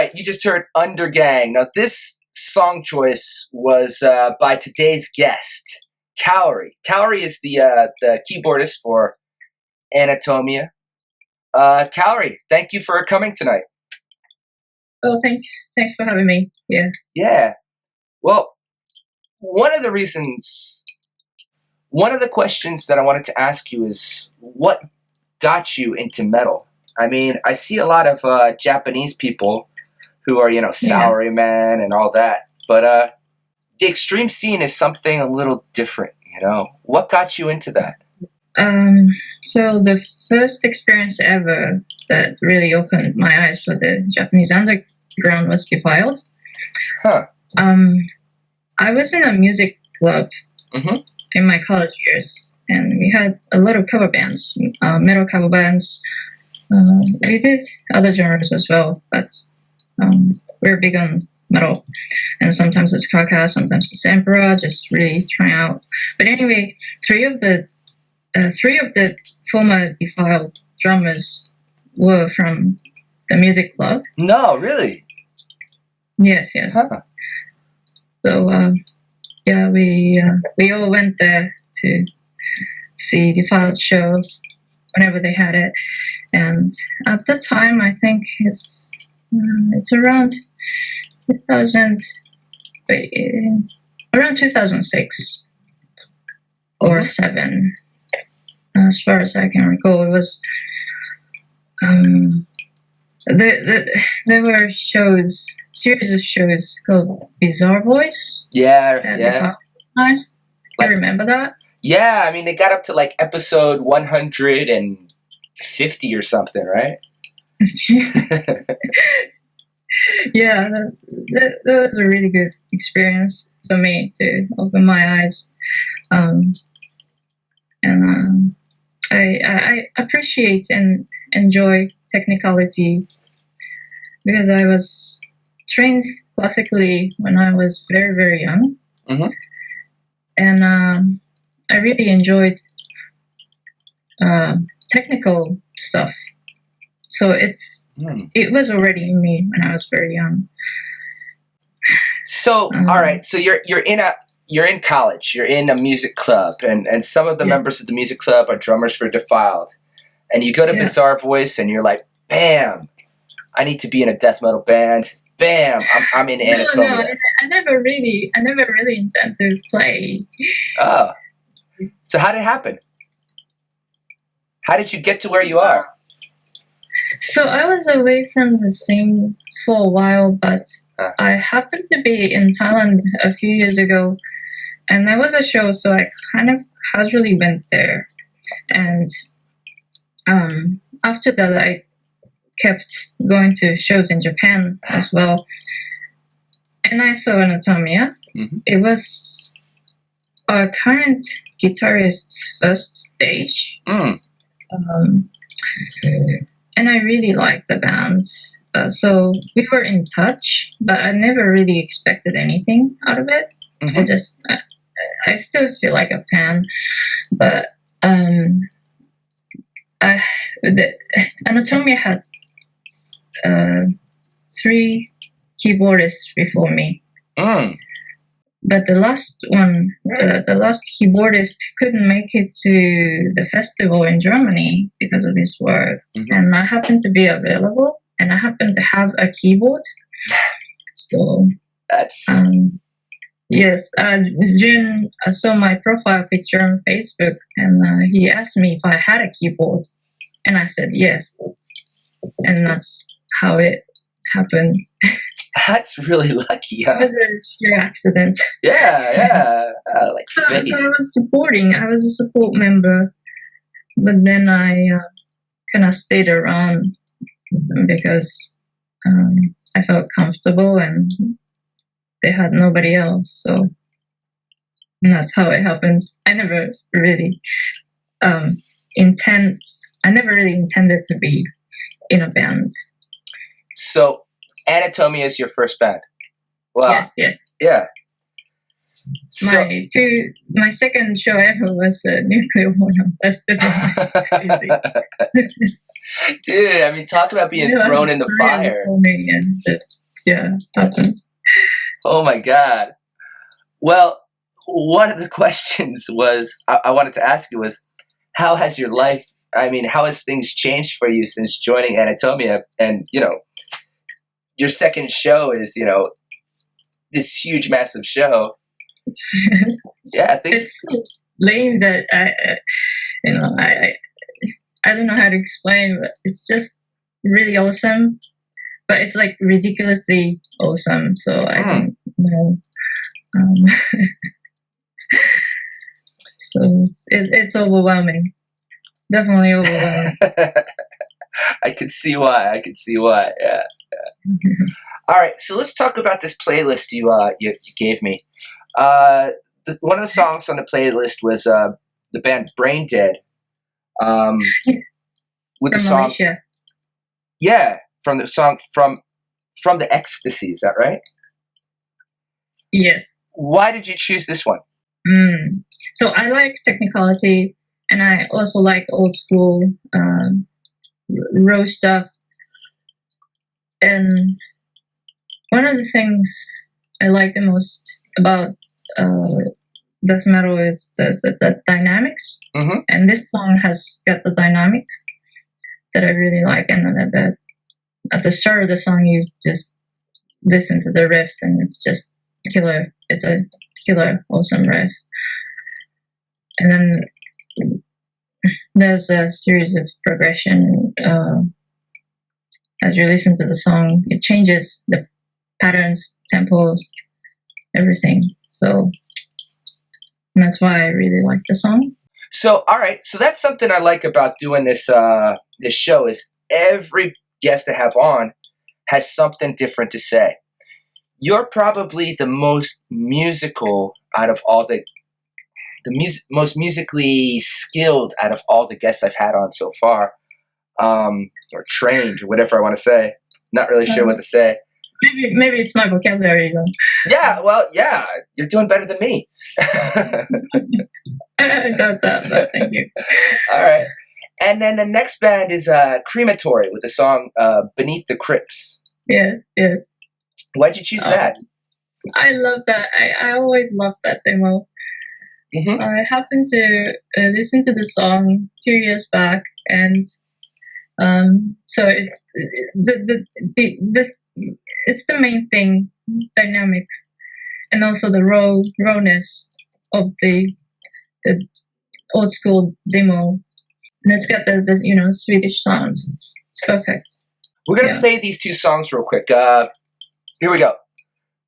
right, you just heard Undergang. Now, this song choice was by today's guest, Kaori. Kaori is the keyboardist for Anatomia. Kaori, thank you for coming tonight. Oh, thanks for having me. Yeah. Yeah. Well, one of the questions that I wanted to ask you is, what got you into metal? I mean, I see a lot of Japanese people who are, salarymen and all that. But the extreme scene is something a little different, What got you into that? So the first experience ever that really opened my eyes for the Japanese underground was Defiled. Huh. I was in a music club in my college years, and we had a lot of cover bands, metal cover bands. We did other genres as well, but we're big on metal, and sometimes it's Carcass, sometimes it's Emperor, just really trying out. But anyway, three of the former Defiled drummers were from the music club. No, really? Yes. Huh. So we all went there to see Defiled shows whenever they had it, and at the time I think it's around 2006 or 7, as far as I can recall. It was there were series of shows called Bizarre Voice. Yeah. Nice. I remember that. Yeah, I mean, they got up to like episode 150 or something, right? Yeah, that was a really good experience for me to open my eyes, and I appreciate and enjoy technicality because I was trained classically when I was very, very young, and I really enjoyed technical stuff. So it was already in me when I was very young. So all right, so you're in college, you're in a music club, and some of the members of the music club are drummers for Defiled, and you go to Bizarre Voice, and you're like, bam, I need to be in a death metal band. Bam, I'm in Anatomia. No, I never really intend to play. Oh, so how did it happen? How did you get to where you are? So I was away from the scene for a while, but I happened to be in Thailand a few years ago, and there was a show, so I kind of casually went there. And after that, I kept going to shows in Japan as well. And I saw Anatomia. It was our current guitarist's first stage. And I really liked the band. So we were in touch, but I never really expected anything out of it. I still feel like a fan, but Anatomia had 3 keyboardists before me. But the last keyboardist couldn't make it to the festival in Germany because of his work. And I happened to be available, and I happened to have a keyboard. So that's yes. Jun saw my profile picture on Facebook, and he asked me if I had a keyboard, and I said yes. And that's how it happened. That's really lucky, huh? It was a sheer accident. Yeah. Like fate. So I was supporting. I was a support member, but then I kind of stayed around because I felt comfortable and they had nobody else. So that's how it happened. I never really intended to be in a band. So Anatomia is your first band. Wow. Yes. Yeah. So, my second show ever was Nuclear War. That's different. Dude, I mean, talk about being thrown in the fire. And this, happens. Oh my God. Well, one of the questions was I wanted to ask you was, how has your life? I mean, how has things changed for you since joining Anatomia? And your second show is this huge, massive show. Yeah, it's so lame that I don't know how to explain, but it's just really awesome. But it's like ridiculously awesome, so I don't know. So it's overwhelming. Definitely overwhelming. I could see why. Yeah. All right, so let's talk about this playlist you gave me. One of the songs on the playlist was the band Brain Dead. With the song, Malaysia. Yeah, from the song from the Ecstacy. Is that right? Yes. Why did you choose this one? So I like technicality, and I also like old school raw stuff. And one of the things I like the most about death metal is the dynamics. Mm-hmm. And this song has got the dynamics that I really like. And at the start of the song, you just listen to the riff, and it's just killer. It's a killer, awesome riff. And then there's a series of progression. As you listen to the song, it changes the patterns, tempos, everything. So that's why I really like the song. So, all right. So that's something I like about doing this this show is every guest I have on has something different to say. You're probably the most musical out of all the most musically skilled out of all the guests I've had on so far, or trained, or whatever I want to say. Not really sure what to say. Maybe it's my vocabulary, though. Yeah, well, yeah, you're doing better than me. I got that, but thank you. All right. And then the next band is Crematory with the song Beneath the Crypts. Yeah, yes. Why'd you choose that? I love that. I always loved that demo. Mm-hmm. I happened to listen to the song a few years back, and so it's the main thing, dynamics, and also the rawness of the old school demo. And it's got the Swedish sound. It's perfect. We're gonna play these two songs real quick. Here we go.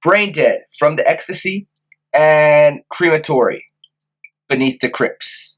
Brain Dead from the Ecstacy and Crematory, Beneath the Crypts.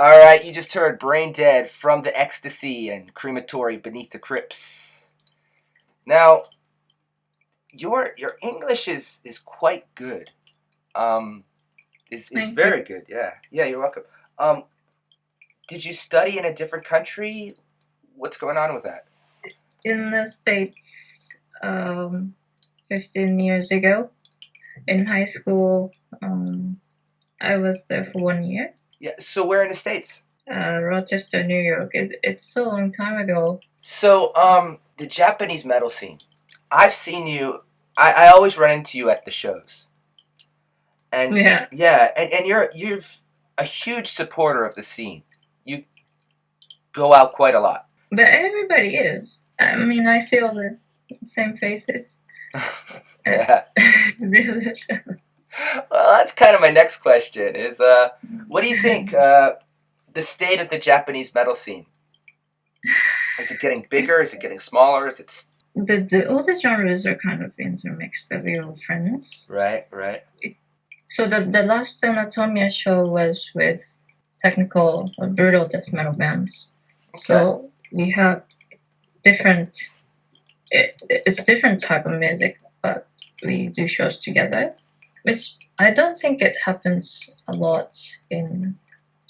Alright, you just heard Brain Dead from the Ecstacy and Crematory Beneath the Crypts. Now, your English is quite good. Is very good, yeah. Yeah, you're welcome. Did you study in a different country? What's going on with that? In the States, 15 years ago, in high school, I was there for 1 year. Yeah, so where in the States? Rochester, New York. It's so long time ago. So, the Japanese metal scene. I've seen you. I always run into you at the shows. And and you're a huge supporter of the scene. You go out quite a lot. But everybody is. I mean, I see all the same faces. Yeah. Really. Well, that's kind of my next question. Is what do you think the state of the Japanese metal scene? Is it getting bigger? Is it getting smaller? Is it all the genres are kind of intermixed, but we're all friends. Right. So the last Anatomia show was with technical or brutal death metal bands. Okay. So we have different. It's different type of music, but we do shows together, which I don't think it happens a lot in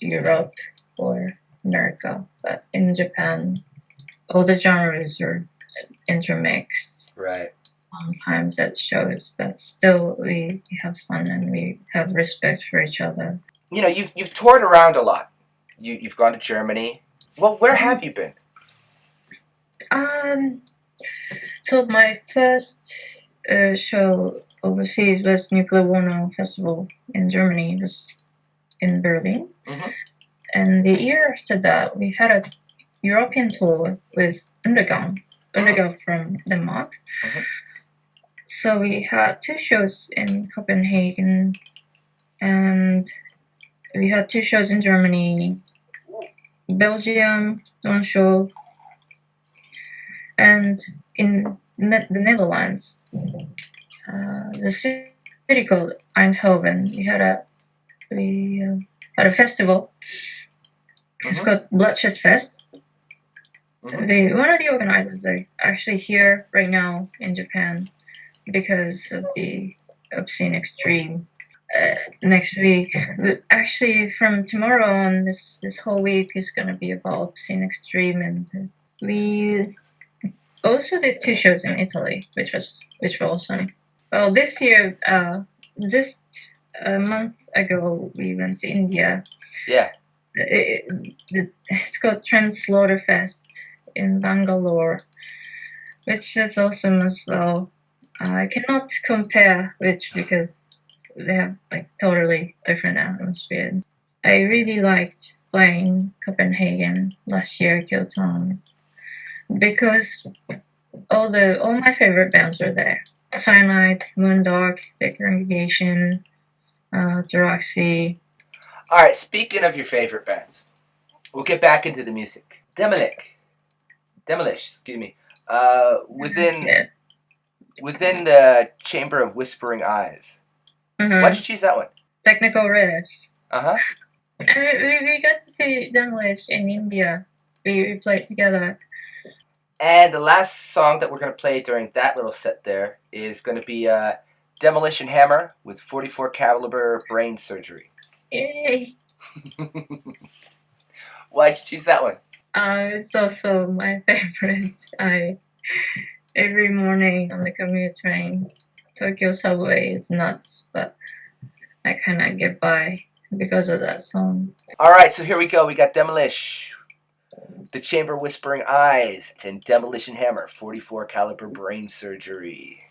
Europe or America, but in Japan, all the genres are intermixed. Right. Sometimes at shows, but still we have fun and we have respect for each other. You know, you've toured around a lot. You've gone to Germany. Well, where have you been? So my first show overseas was Nuclear War Now Festival in Germany. It was in Berlin. Mm-hmm. And the year after that, we had a European tour with Undergang from Denmark. Mm-hmm. So we had 2 shows in Copenhagen, and we had 2 shows in Germany, Belgium, 1 show, and in the Netherlands, the city called Eindhoven. We had a festival. It's called Bloodshed Fest. Mm-hmm. One of the organizers are actually here right now in Japan because of the Obscene Extreme. Next week, actually from tomorrow on, this whole week is going to be about Obscene Extreme, and we also did 2 shows in Italy, which were awesome. Well, this year, just a month ago, we went to India. Yeah. It's called Slaughter Fest in Bangalore, which is awesome as well. I cannot compare which because they have like totally different atmosphere. I really liked playing Copenhagen last year, Kyoto, because all my favorite bands were there. Cyanide, Moondog, The Congregation, Taroxy. Alright, speaking of your favorite bands, we'll get back into the music. Demilich, excuse me. Within the Chamber of Whispering Eyes. Mm-hmm. Why'd you choose that one? Technical riffs. Uh-huh. We got to see Demilich in India. We played together. And the last song that we're going to play during that little set there is going to be Demolition Hammer with 44 caliber brain surgery. Yay! Why'd you choose that one? It's also my favorite. Every morning on the commute train, Tokyo subway is nuts, but I cannot get by because of that song. Alright, so here we go. We got Demilich, The Chamber Whispering Eyes, and Demolition Hammer, 44 caliber brain surgery.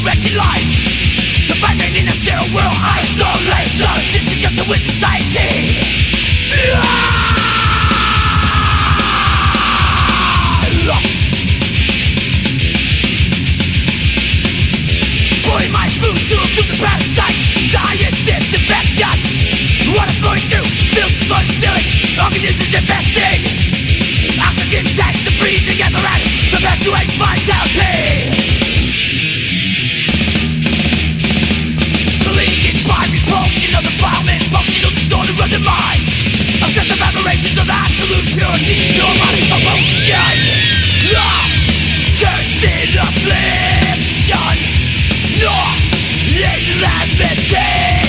resurrection line. Confinement in a sterile world, isolation, disconjunction with society. Putting my food tools to the parasite, diet disinfection. Water flowing through, filth sludge stealing, organisms infesting. Oxygen tanks to breathe together and perpetuate vitality. Bleeding by repulsion of the defilement, functional disorder of the mind. Obsessive aberrations of absolute purity, neurotic commotion. Cursed affliction, limitation.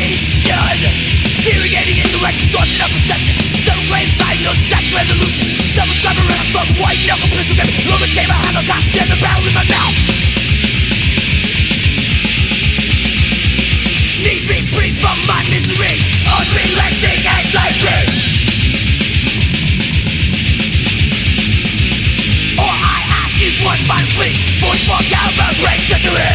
Deteriorating indirect distortion of perception. Self-claim diagnosis, tax resolution. Self-slimer and a fuck white knuckle pistol grip. Lower chamber, have a cocktail, the barrel in my mouth. Need me free from my misery. Unrelenting anxiety. All I ask is one final plea. 44 caliber brain surgery.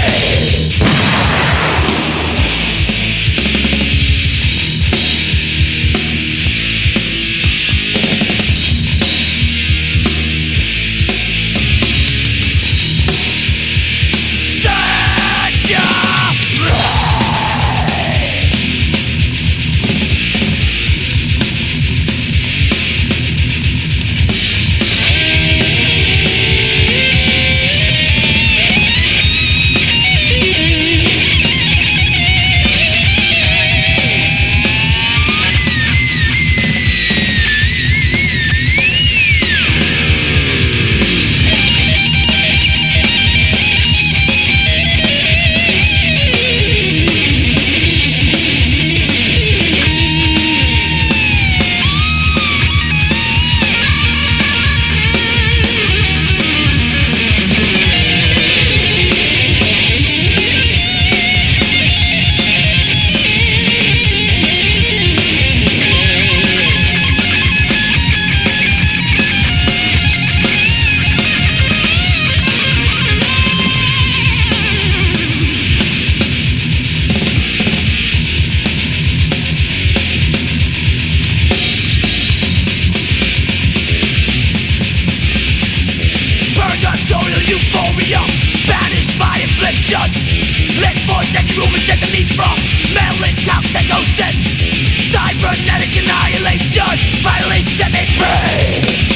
Euphoria, banish my affliction. Let voice any rumors and the need for melancholy psychosis. Cybernetic annihilation finally set me free.